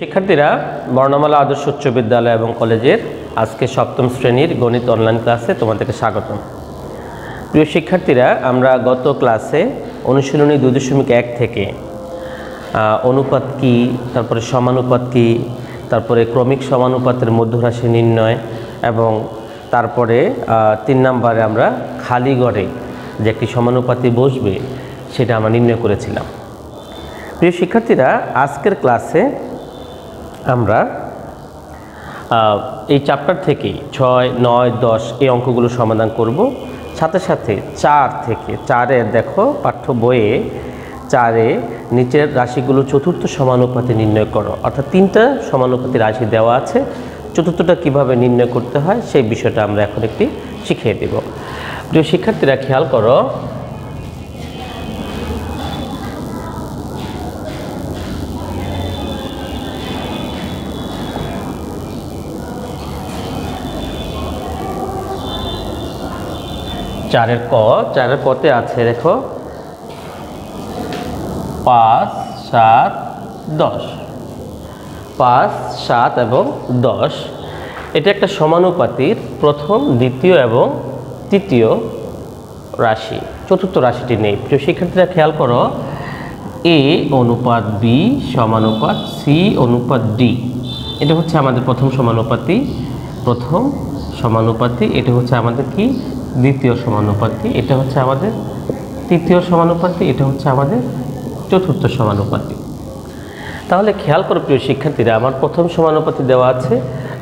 শিক্ষার্থীরা বর্ণমালা আদর্শ উচ্চ বিদ্যালয় এবং কলেজের আজকে সপ্তম শ্রেণীর গণিত অনলাইন ক্লাসে তোমাদেরকে স্বাগতম। প্রিয় শিক্ষার্থীরা, আমরা গত ক্লাসে অনুশীলনী 2.1 থেকে অনুপাত কি, তারপরে সমানুপাত কি, তারপরে ক্রমিক সমানুপাতের মধ্যরাশি নির্ণয় এবং তারপরে 3 নম্বরে আমরা খালি ঘরে যে একটি সমানুপাতি বসবে সেটা আমরা নির্ণয় করেছিলাম। প্রিয় শিক্ষার্থীরা, আজকের ক্লাসে আমরা এই চ্যাপ্টার থেকে 6, 9, 10 এই অঙ্কগুলো সমাধান করব। সাথে সাথে 4 থেকে 4-এর দেখো পাঠ্য বইয়ে 4-এ নিচের রাশিগুলো চতুর্থ সমানুপাতে নির্ণয় করো, অর্থাৎ 3টা সমানুপাতি রাশি দেওয়া আছে, চতুর্থটা কিভাবে নির্ণয় করতে হয় সেই বিষয়টা আমরা এখন একটি শিখিয়ে দেব। প্রিয় শিক্ষার্থীরা, খেয়াল করো, চারের কতে আছে দেখো 5, 7, 10, 5, 7 এবং 10। এটা একটা সমানুপাতির প্রথম, দ্বিতীয় এবং তৃতীয় রাশি, চতুর্থ রাশিটি নেই। প্রিয় শিক্ষার্থীরা, খেয়াল করো, A অনুপাত B সমানুপাত C অনুপাত D, এটা হচ্ছে আমাদের প্রথম সমানুপাতি। এটা হচ্ছে আমাদের কি দ্বিতীয় সমানুপাতি, এটা হচ্ছে আমাদের তৃতীয় সমানুপাতি, এটা হচ্ছে আমাদের চতুর্থ সমানুপাতি। তাহলে খেয়াল করো প্রিয় শিক্ষার্থীরা, আমার প্রথম সমানুপাতি দেওয়া আছে,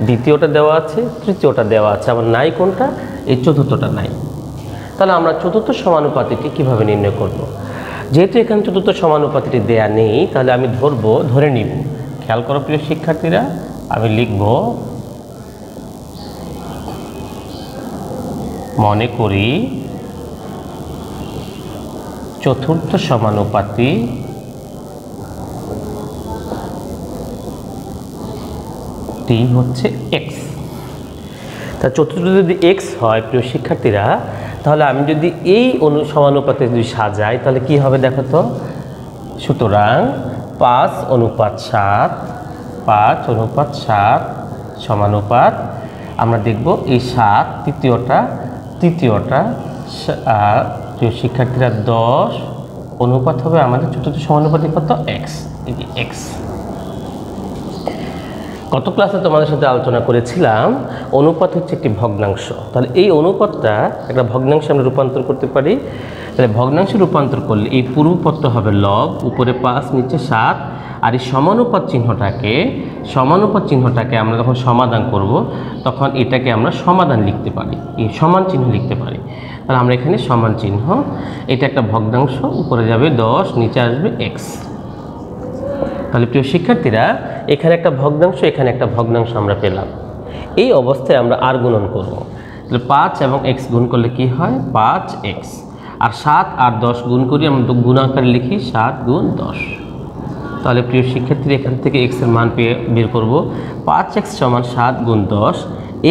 দ্বিতীয়টা দেওয়া আছে, তৃতীয়টা দেওয়া আছে, আমার নাই কোনটা? এই চতুর্থটা নাই। তাহলে আমরা চতুর্থ সমানুপাতিটি কিভাবে নির্ণয় করব? যেহেতু এখানে চতুর্থ সমানুপাতিটি দেয়া নেই, তাহলে আমি ধরে নিব। খেয়াল করো প্রিয় শিক্ষার্থীরা, আমি লিখব, মনে করি চতুর্থ সমানুপাতি টি হচ্ছে x। তা চতুর্থ যদি x হয় প্রিয় শিক্ষার্থীরা, তাহলে আমি যদি এই সমানুপাতে যদি সাজাই তাহলে কি হবে দেখো তো। সুতরাং 5 অনুপাত 7 সমানুপাত, আমরা দেখব এই 7 তৃতীয়টা প্রিয় শিক্ষার্থীরা 10 অনুপাত হবে আমাদের চতুর্থ সমানুপাতি কত? x। এই যে x। গত ক্লাসে তোমাদের সাথে আলোচনা করেছিলাম অনুপাত হচ্ছে একটি ভগ্নাংশ। তাহলে এই অনুপাতটা একটা ভগ্নাংশে আমরা রূপান্তর করতে পারি। তাহলে ভগ্নাংশে রূপান্তর করলে এই পূর্ব পদটা হবে লব, উপরে 5 নিচে 7, আর এই সমানুপাত চিহ্নটাকে আমরা যখন সমাধান করব তখন এটাকে আমরা সমাধান লিখতে পারি, এই সমান চিহ্ন লিখতে পারি। তাহলে আমরা এখানে সমান চিহ্ন, এটা একটা ভগ্নাংশ, উপরে যাবে 10, নিচে আসবে x। তাহলে প্রিয় শিক্ষার্থীরা, এখানে একটা ভগ্নাংশ, এখানে একটা ভগ্নাংশ আমরা পেলাম। এই অবস্থায় আমরা আর গুণন করব। তাহলে 5 এবং x গুণ করলে কি হয়? 5x। আর 7 আর 10 গুণ করি, আমরা গুণাকারে লিখি 7 গুণ 10। তাহলে প্রিয় শিক্ষার্থীরা, এখান থেকে x এর মান বের করব। 5x সমান 7 গুণ 10,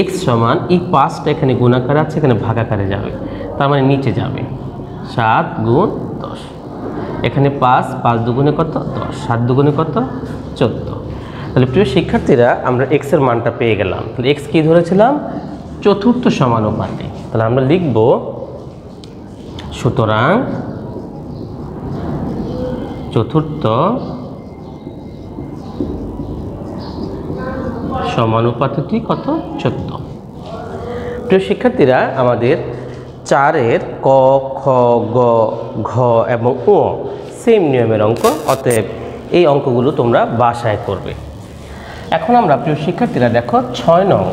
x সমান এই 5টা এখানে গুণাকারে আছে, এখানে ভাগাকারে যাবে, তার মানে নিচে যাবে 7 গুণ 10। এখানে 5 দুগুণে কত? 10, 7 দুগুণে কত? 14। তাহলে প্রিয় শিক্ষার্থীরা, আমরা x এর মানটা পেয়ে গেলাম। তাহলে x কি ধরেছিলাম? চতুর্থ সমানুপাতি। তাহলে আমরা লিখব, সুতরাং চতুর্থ সমানুপাতিটি কত? 14। প্রিয় শিক্ষার্থীরা, আমাদের 4-এর ক, খ, গ, ঘ এবং ও সেম নিয়মের অঙ্ক, অতএব এই অঙ্কগুলো তোমরা বাসায় করবে। এখন আমরা প্রিয় শিক্ষার্থীরা দেখো 6 নং,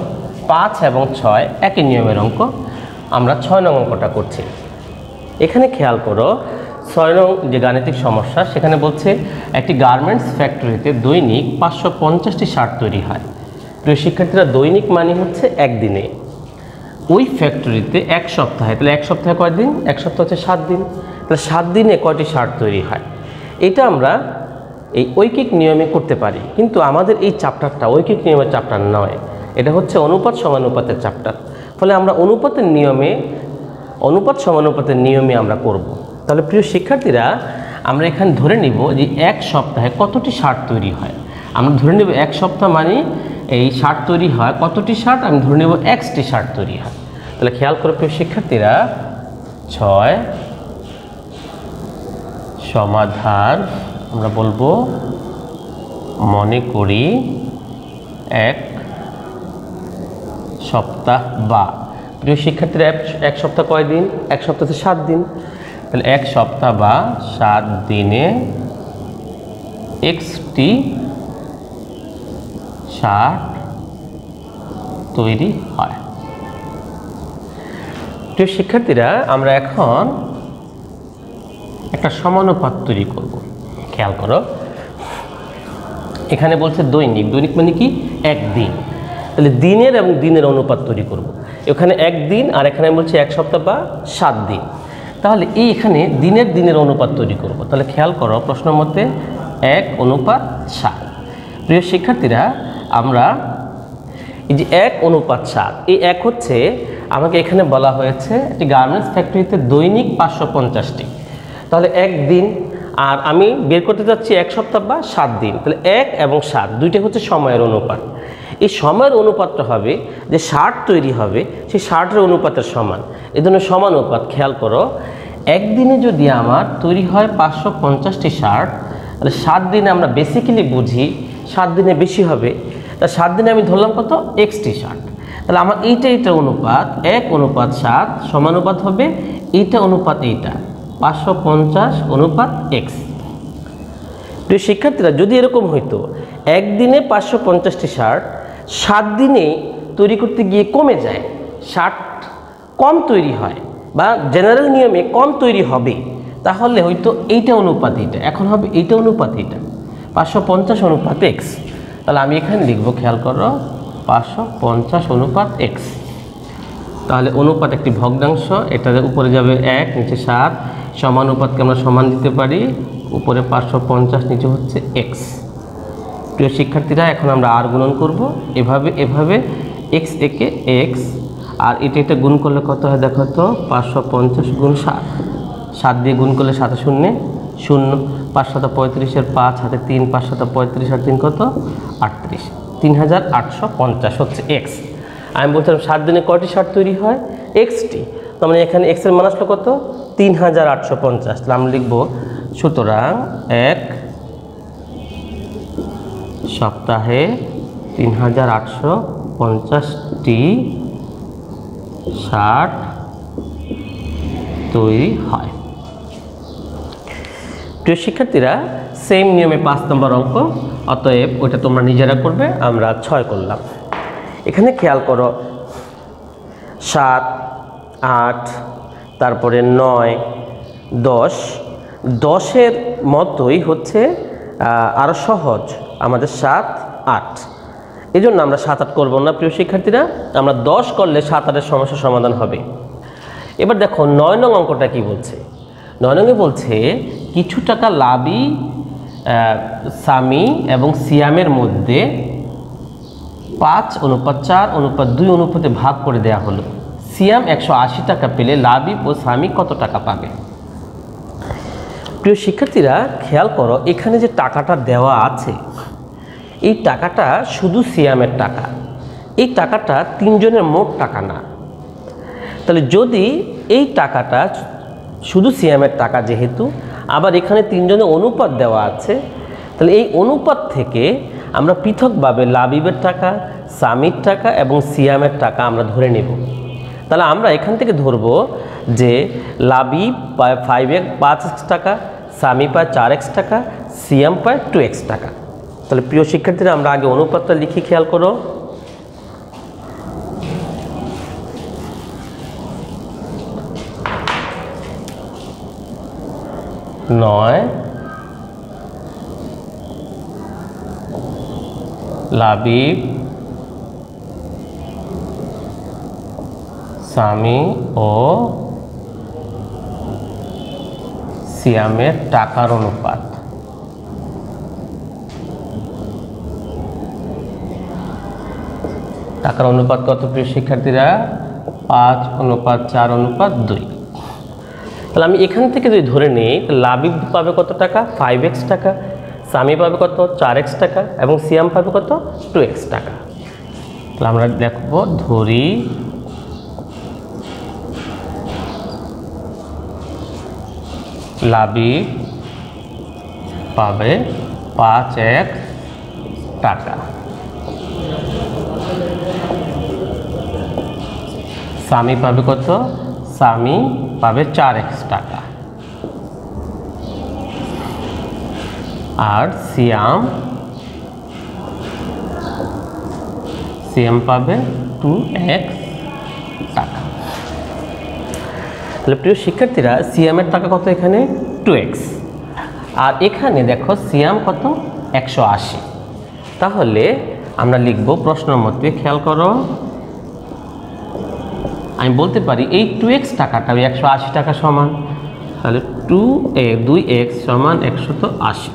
5 এবং 6 একই নিয়মের অঙ্ক, আমরা 6 নং অঙ্কটা করছি। এখানে খেয়াল করো, 6 নং যে গাণিতিক সমস্যা, সেখানে বলছে একটি গার্মেন্টস ফ্যাক্টরিতে দৈনিক 550টি শার্ট তৈরি হয়। প্রিয় শিক্ষার্থীরা, দৈনিক মানে হচ্ছে একদিনে। ওই ফ্যাক্টরিতে 1 সপ্তাহে, তাহলে 1 সপ্তাহে কয় দিন? 1 সপ্তাহ হচ্ছে 7 দিন। তাহলে 7 দিনে কয়টি শার্ট তৈরি হয়? এটা আমরা এই ঐকিক নিয়মে করতে পারি, কিন্তু আমাদের এই চ্যাপ্টারটা ঐকিক নিয়মের চ্যাপ্টার নয়, এটা হচ্ছে অনুপাত সমানুপাতের চ্যাপ্টার। ফলে আমরা অনুপাত সমানুপাতের নিয়মে আমরা করব। তাহলে প্রিয় শিক্ষার্থীরা, আমরা এখানে ধরে নিব যে 1 সপ্তাহে কতটি শার্ট তৈরি হয়। আমরা ধরে নেব এক সপ্তাহ মানে এই শার্ট তৈরি হয় কতটি শার্ট, আমি ধরে নেব এক্সটি শার্ট তৈরি হয়। তাহলে খেয়াল করে প্রিয় শিক্ষার্থীরা 6 সমাধান আমরা বলবো মনে করি এক সপ্তাহ বা, প্রিয় শিক্ষার্থীরা এক সপ্তাহ কয় দিন, এক সপ্তাহে 7 দিন, তাহলে এক সপ্তাহ বা 7 দিনে এক্সটি শার্ট তৈরি হয়। প্রিয় শিক্ষার্থীরা আমরা এখন একটা সমানুপাত তৈরি করব। খেয়াল করো এখানে বলছে দৈনিক, দৈনিক মানে কি একদিন, তাহলে দিনের এবং দিনের অনুপাত তৈরি করব। এখানে একদিন আর এখানে বলছে এক সপ্তাহ বা 7 দিন, তাহলে এখানে দিনের অনুপাত তৈরি করব। তাহলে খেয়াল করো প্রশ্ন মতে 1:7। প্রিয় শিক্ষার্থীরা আমরা এই যে 1:7, এই 1 হচ্ছে আমাকে এখানে বলা হয়েছে একটি গার্মেন্টস ফ্যাক্টরিতে দৈনিক 550টি, তাহলে একদিন, আর আমি বের করতে যাচ্ছি এক সপ্তাহ বা 7 দিন, তাহলে 1 এবং 7 দুইটা হচ্ছে সময়ের অনুপাত। এই সময়ের অনুপাতটা হবে যে শার্ট তৈরি হবে সেই শার্টের অনুপাতের সমান, এই ধরনের সমানুপাত। খেয়াল করো একদিনে যদি আমার তৈরি হয় 550টি শার্ট, তাহলে 7 দিনে আমরা বেসিক্যালি বুঝি 7 দিনে বেশি হবে, তা 7 দিনে আমি ধরলাম কত এক্সটি শার্ট, তাহলে আমার এইটা অনুপাত 1:7 সমানুপাত হবে এইটা অনুপাত এইটা 550:x। প্রিয় শিক্ষার্থীরা যদি এরকম হইতো একদিনে 550টি শার্ট 7 দিনে তৈরি করতে গিয়ে কমে যায়, শার্ট কম তৈরি হয় বা জেনারেল নিয়মে কম তৈরি হবে, তাহলে হয়তো এইটা অনুপাত এইটা, এখন হবে এইটা অনুপাত এইটা 550:x। তাহলে আমি এখানে লিখবো, খেয়াল করো 550:x। তাহলে অনুপাত একটি ভগ্নাংশ, এটার উপরে যাবে 1, নিচে 7, সমানুপাতকে আমরা সমান দিতে পারি, উপরে 550, নিচে হচ্ছে x। প্রিয় শিক্ষার্থীরা এখন আমরা আর গুণন করব, এভাবে x একে x, আর এটা গুণ করলে কত হয় দেখো তো, 550 গুণ 7, 7 দিয়ে গুণ করলে 7 শূন্য 0, 5 7 35 5 হাতে 3, 5 7 35 আর 3 কত 38, 3850 হচ্ছে x। আমি বলছিলাম 7 দিনে কয়টি শার্ট তৈরি হয়, এক্সটি, তার মানে এখানে x এর মান আসলো কত 3850। তাহলে আমরা লিখব সুতরাং এক সপ্তাহে 3850টি শার্ট তৈরি হয়। প্রিয় শিক্ষার্থীরা সেম নিয়মে 5 নম্বর অঙ্ক, অতএব ওইটা তোমরা নিজেরা করবে, আমরা 6 করলাম। এখানে খেয়াল করো 7, 8, তারপরে 9, 10, 10-এর মতোই হচ্ছে আরও সহজ আমাদের 7, 8, এই জন্য আমরা 7, 8 করবো না প্রিয় শিক্ষার্থীরা, আমরা 10 করলে 7, 8-এর সমস্যার সমাধান হবে। এবার দেখো 9 নং অঙ্কটা কি বলছে, 9 নংয়ে বলছে কিছু টাকা লাভী সামি এবং সিয়ামের মধ্যে 5:4:2 অনুপাতে ভাগ করে দেয়া হলো। সিয়াম 180 টাকা পেলে লাভী ও সামি কত টাকা পাবে? প্রিয় শিক্ষার্থীরা খেয়াল করো এখানে যে টাকাটা দেওয়া আছে এই টাকাটা শুধু সিয়ামের টাকা, এই টাকাটা 3 জনের মোট টাকা না। তাহলে যদি এই টাকাটা শুধু সিয়ামের টাকা, যেহেতু আবার এখানে 3 জনের অনুপাত দেওয়া আছে, তাহলে এই অনুপাত থেকে আমরা পৃথকভাবে লাবিবের টাকা, সামির টাকা এবং সিয়ামের টাকা আমরা ধরে নেব। তাহলে আমরা এখান থেকে ধরব যে লাবিব পায় 5x টাকা, সামি পায় 4x টাকা, সিয়াম পায় 2x টাকা। তাহলে প্রিয় শিক্ষার্থীরা আমরা আগে অনুপাতটা লিখি, খেয়াল করো। নয় লাবিব, সামি ও সিয়ামের টাকার অনুপাত। টাকার অনুপাত কত প্রিয় শিক্ষার্থীরা? 5:4:2। তাহলে আমি এখান থেকে যদি ধরে নিই লাবিব পাবে কত টাকা? 5x টাকা, সামি পাবে কত 4x টাকা এবং সিয়াম পাবে কত 2x টাকা। তাহলে আমরা দেখব ধরি লাবিব পাবে 5x টাকা, সামি পাবে কত, সামি পাবে 4x টাকা, আর সিয়াম পাবে 2x টাকা। তাহলে প্রিয় শিক্ষার্থীরা সিয়ামের টাকা কত এখানে 2x, আর এখানে দেখো সিয়াম কত 180। তাহলে আমরা লিখব প্রশ্ন মতে, খেয়াল করো আমি বলতে পারি এই 2x টাকাটা 180 টাকা সমান, তাহলে 2x সমান 180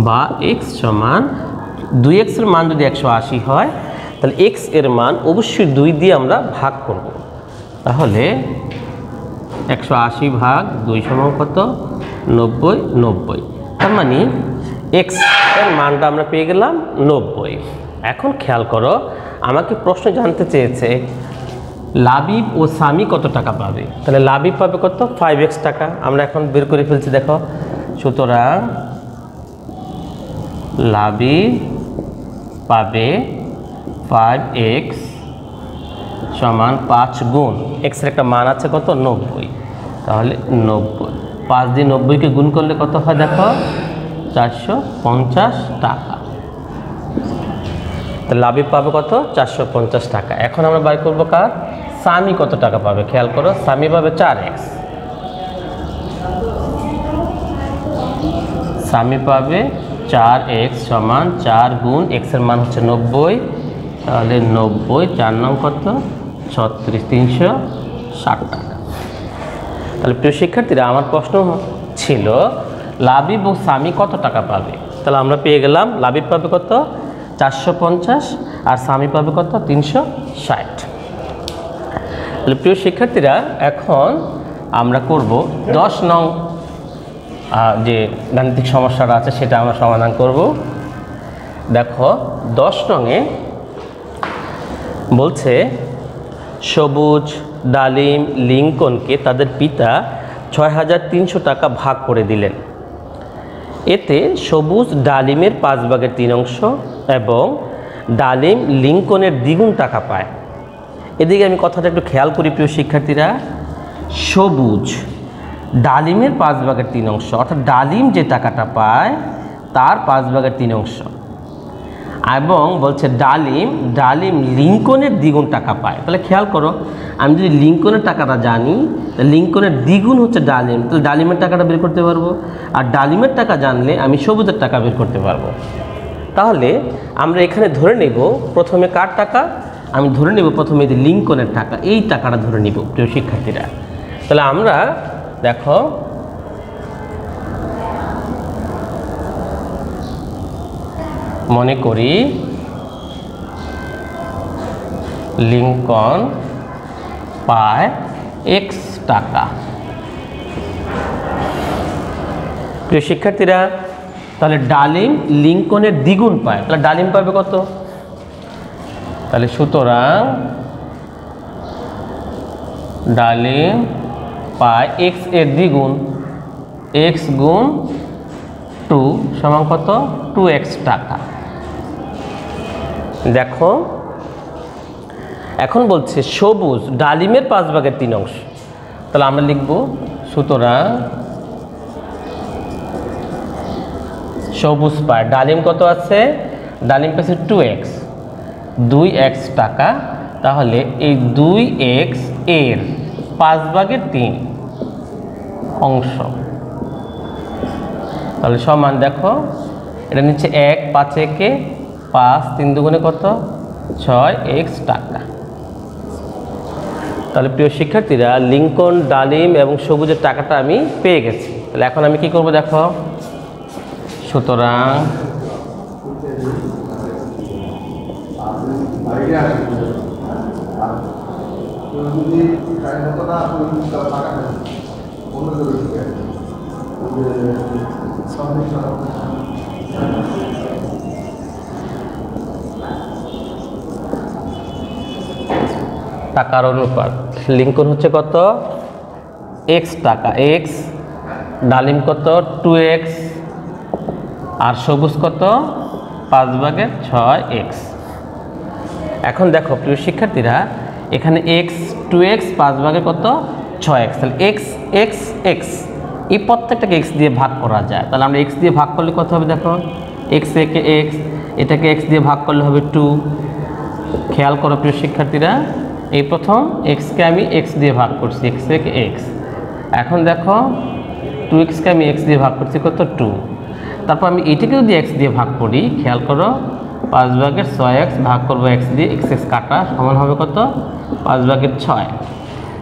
বা x সমান 2x এর মান যদি 180 হয় তাহলে x এর মান অবশ্যই 2 দিয়ে আমরা ভাগ করব। তাহলে 180 ভাগ 2 সমান কত 90। তার মানে x এর মানটা আমরা পেয়ে গেলাম 90। এখন খেয়াল করো আমাকে প্রশ্ন জানতে চেয়েছে লাবিব ও সামি কত টাকা পাবে। তাহলে লাবিব পাবে কত 5x টাকা, আমরা এখন বের করে ফেলছি দেখো। সুতরাং লাবিব পাবে 5x সমান 5 গুণ x এর একটা মান আছে কত 90, তাহলে 90 5 দিয়ে 90কে গুণ করলে কত হয় দেখো 450 টাকা। তাহলে লাবিব পাবে কত 450 টাকা। এখন আমরা বাই করবো কার, সামি কত টাকা পাবে। খেয়াল করো সামি পাবে 4x, সামি পাবে 4x সমান 4 গুণ x এর মান হচ্ছে 90, তাহলে 90 4 নং কত 36 360 টাকা। তাহলে প্রিয় শিক্ষার্থীরা আমার প্রশ্ন ছিল লাবিব ও সামি কত টাকা পাবে। তাহলে আমরা পেয়ে গেলাম লাবিব পাবে কত 450 আর সামি পাবে কত 360। তাহলে প্রিয় শিক্ষার্থীরা এখন আমরা করব 10 নং যে গাণিতিক সমস্যাটা আছে সেটা আমরা সমাধান করব। দেখো 10 নংয়ে বলছে সবুজ, ডালিম, লিঙ্কনকে তাদের পিতা 6300 টাকা ভাগ করে দিলেন। এতে সবুজ ডালিমের 5 ভাগের 3 অংশ এবং ডালিম লিঙ্কনের দ্বিগুণ টাকা পায়। এদিকে আমি কথাটা একটু খেয়াল করি প্রিয় শিক্ষার্থীরা, সবুজ ডালিমের 5 ভাগের 3 অংশ, অর্থাৎ ডালিম যে টাকাটা পায় তার 5 ভাগের 3 অংশ, এবং বলছে ডালিম লিঙ্কনের দ্বিগুণ টাকা পায়। তাহলে খেয়াল করো আমি যদি লিঙ্কনের টাকাটা জানি, লিঙ্কনের দ্বিগুণ হচ্ছে ডালিম, তাহলে ডালিমের টাকাটা বের করতে পারবো, আর ডালিমের টাকা জানলে আমি সবুজের টাকা বের করতে পারবো। তাহলে আমরা এখানে ধরে নেব প্রথমে কার টাকা, আমি ধরে নেব প্রথমে যে লিঙ্কনের টাকা, এই টাকাটা ধরে নিব প্রিয় শিক্ষার্থীরা। তাহলে আমরা দেখো মনে করি লিঙ্কন পায় x টাকা। প্রিয় শিক্ষার্থীরা তাহলে ডালিম লিঙ্কনের দ্বিগুণ পায়, তাহলে ডালিম পাবে কত, তাহলে সুতরাং ডালিম পায় x এর দ্বিগুণ, x গুণ 2 সমান কত 2x টাকা। দেখো এখন বলছে সবুজ ডালিমের 5 ভাগের 3 অংশ, তাহলে আমরা লিখব সুতরাং সবুজ পায় ডালিম কত আছে, ডালিম পাচ্ছে 2x টাকা, তাহলে এই 2x এর 5 ভাগের 3 অংশ, তাহলে সমান দেখো এটা নিচ্ছে 1 5 একে 5 3 দুগুণে কত 6x টাকা। তাহলে প্রিয় শিক্ষার্থীরা লিঙ্কন, ডালিম এবং সবুজের টাকাটা আমি পেয়ে গেছি। তাহলে এখন আমি কি করব দেখো, সুতরাং টাকার অনুপাত লিঙ্কন হচ্ছে কত এক্স টাকা এক্স, ডালিম কত 2x, আর সবুজ কত 5/6 এক্স। এখন দেখো প্রিয় শিক্ষার্থীরা এখানে এক্স 2x 5/6 তাহলে এক্স এক্স এক্স এই প্রত্যেকটাকে এক্স দিয়ে ভাগ করা যায়। তাহলে আমরা এক্স দিয়ে ভাগ করলে কত হবে দেখো এক্স একে এক্স, এটাকে এক্স দিয়ে ভাগ করলে হবে 2। খেয়াল করো প্রিয় শিক্ষার্থীরা এই প্রথম এক্সকে আমি এক্স দিয়ে ভাগ করছি এক্স একে এক্স, এখন দেখো 2xকে আমি এক্স দিয়ে ভাগ করছি কত 2, তারপর আমি এটাকে যদি এক্স দিয়ে ভাগ করি খেয়াল করো 5/6 ভাগ করবো এক্স দিয়ে এক্স এক্স কাটা সমান হবে কত 5/6,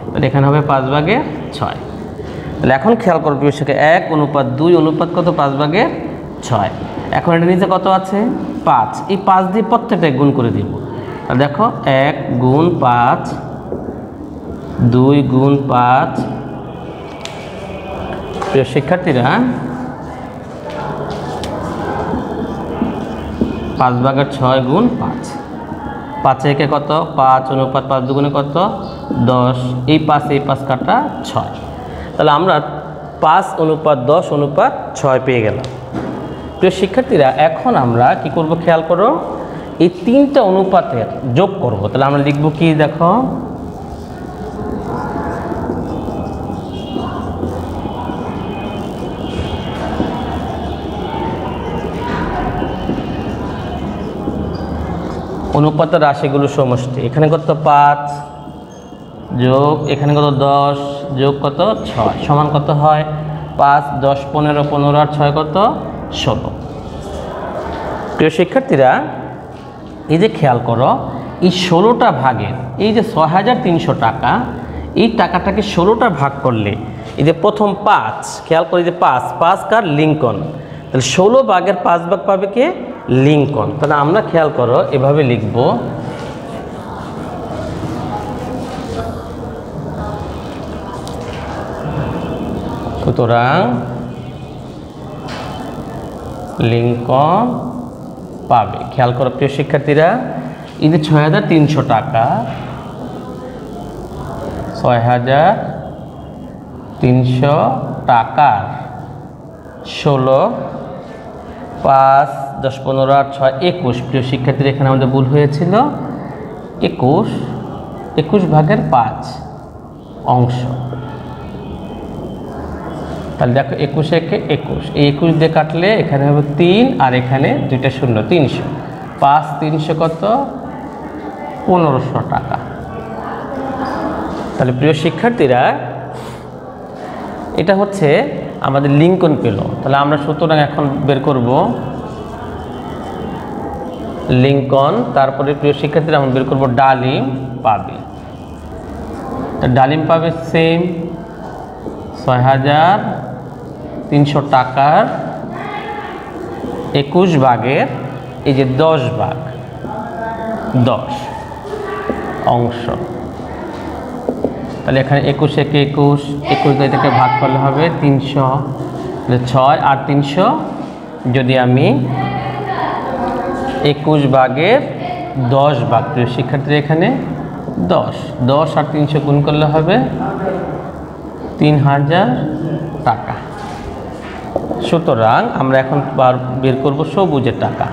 তাহলে এখানে হবে 5/6। তাহলে এখন খেয়াল করো প্রিয় শিক্ষা 1:2 অনুপাত কত 5/6। এখন এটা নিচে কত আছে 5, এই 5 দিয়ে প্রত্যেকটা গুণ করে দিব। তাহলে দেখো 1 গুণ 5, 2 গুণ 5, প্রিয় শিক্ষার্থীরা 5/6 গুণ 5, 5 একে কত 5 অনুপাত 5 দুগুণে কত 10, এই 5 কাটা 6, তাহলে আমরা 5:10:6 পেয়ে গেলাম। প্রিয় শিক্ষার্থীরা এখন আমরা কি করব খেয়াল করো এই তিনটা অনুপাতের যোগ করব। তাহলে আমরা লিখব কি দেখো অনুপাতের রাশিগুলো সমষ্টি, এখানে কত 5 যোগ এখানে কত 10 যোগ কত 6 সমান কত হয় 5 10 15 15 আর 6 কত 16। প্রিয় শিক্ষার্থীরা এই যে খেয়াল করো এই 16টা ভাগের এই যে 6300 টাকা, এই টাকাটাকে 16টা ভাগ করলে এই যে প্রথম 5 খেয়াল করি যে 5 কার লিঙ্কন, তাহলে 16 ভাগের 5 ভাগ পাবে কে লিঙ্কন। তাহলে আমরা খেয়াল করো এভাবে লিখব সুতরাং লিঙ্কন পাবে। খেয়াল করো প্রিয় শিক্ষার্থীরা এই যে 6300 টাকা 6300 টাকার 16 5 10 15 আর 6 21, প্রিয় শিক্ষার্থীরা এখানে আমাদের ভুল হয়েছিল 21 ভাগের 5 অংশ। তাহলে দেখো 21 একে 21, এই 21 দিয়ে কাটলে এখানে হবে 3 আর এখানে 2টা শূন্য 300, 5 300 কত 1500 টাকা। তাহলে প্রিয় শিক্ষার্থীরা এটা হচ্ছে আমাদের লিঙ্কন পেল। তাহলে আমরা সুতরাং এখন বের করব লিঙ্কন, তারপরে প্রিয় শিক্ষার্থীরা আমরা বের করব ডালিম পাবে। ডালিম পাবে সেম 6300 টাকার 21 ভাগের এই যে 10 ভাগ 10 অংশ। তাহলে এখানে 21 একে 21 দিয়ে এটাকে ভাগ করলে হবে 300, 6 আর 300 যদি আমি 21 ভাগের 10 ভাগ, প্রিয় শিক্ষার্থীরা এখানে 10 আর 300 গুণ করলে হবে 3000 টাকা। সুতরাং আমরা এখন বের করব সবুজের টাকা।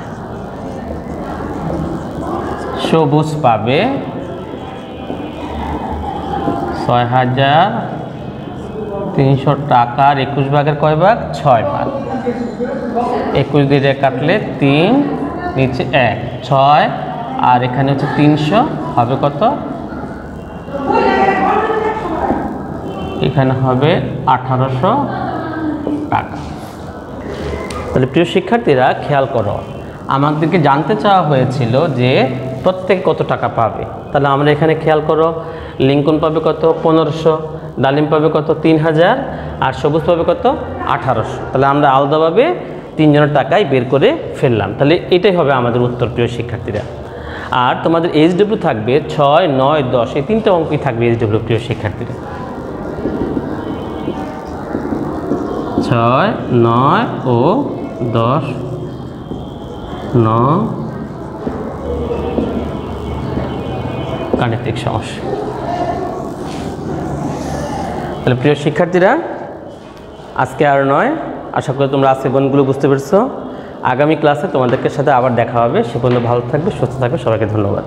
সবুজ পাবে 6300 টাকার 21 ভাগের কয় ভাগ 6 ভাগ, 21 দিয়ে কাটলে 3 নিচে 1 6 আর এখানে হচ্ছে 300 হবে কত এখানে হবে 1800 টাকা। তাহলে প্রিয় শিক্ষার্থীরা খেয়াল করো আমাদেরকে জানতে চাওয়া হয়েছিল যে প্রত্যেক কত টাকা পাবে। তাহলে আমরা এখানে খেয়াল করো লিঙ্কন পাবে কত 1500, ডালিম পাবে কত 3000 আর সবুজ পাবে কত 1800। তাহলে আমরা আলাদাভাবে তিনজনের টাকাই বের করে ফেললাম। তাহলে এটাই হবে আমাদের উত্তর প্রিয় শিক্ষার্থীরা। আর তোমাদের এইচডব্লিউ থাকবে 6 9 10 এই তিনটা অঙ্কই থাকবে এইচডব্লিউ প্রিয় শিক্ষার্থীরা। 6, 9 ও 10, 9 গাণিতিক সমস্যা। তাহলে প্রিয় শিক্ষার্থীরা, আজকে আর নয়, আশা করি তোমরা আজকের গণিতগুলো বুঝতে পেরেছো। আগামী ক্লাসে তোমাদেরকে সাথে আবার দেখা হবে। সে পর্যন্ত ভালো থাকবে, সুস্থ থাকবে। সবাইকে ধন্যবাদ।